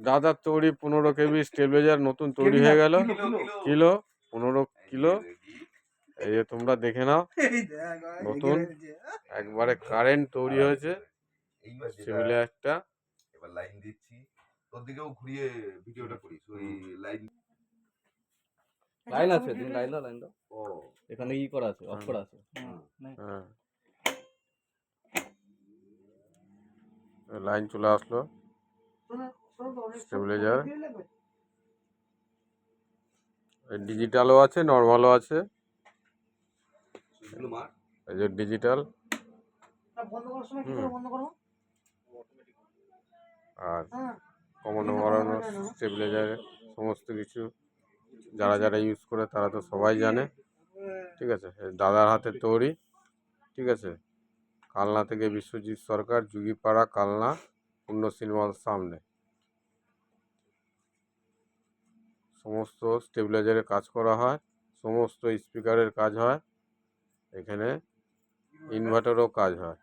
দাদার তৈরি 15 কেবি স্টেবিলাইজার নতুন তৈরি হয়ে গেল। Kilo 15 kilo. এই যে তোমরা দেখে নাও, নতুন একবারে কারেন্ট তৈরি হয়েছে স্টেবিলাইজারটা। এবার লাইন দিচ্ছি, তোর দিকেও ঘুরিয়ে ভিডিওটা করিস। ওই লাইন আছে, তুমি লাইন দাও। ও এখানে কি করা আছে, অফ করা আছে। হ্যাঁ, লাইন চলে আসলো স্টেবিলাইজার। ডিজিটালও আছে, নর্মালও আছে। এই যে ডিজিটাল, আর কমানো বাড়ানো স্টেবিলাইজারে সমস্ত কিছু যারা যারা ইউজ করে তারা তো সবাই জানে। ঠিক আছে, দাদার হাতে তৈরি। ঠিক আছে, কালনা থেকে বিশ্বজিৎ সরকার, যুগিপাড়া, কালনা, পূর্ণ সিনেমার সামনে সমস্ত স্টেবিলাইজারের কাজ করা হয়, সমস্ত স্পিকারের কাজ হয়, এখানে ইনভার্টারও কাজ হয়।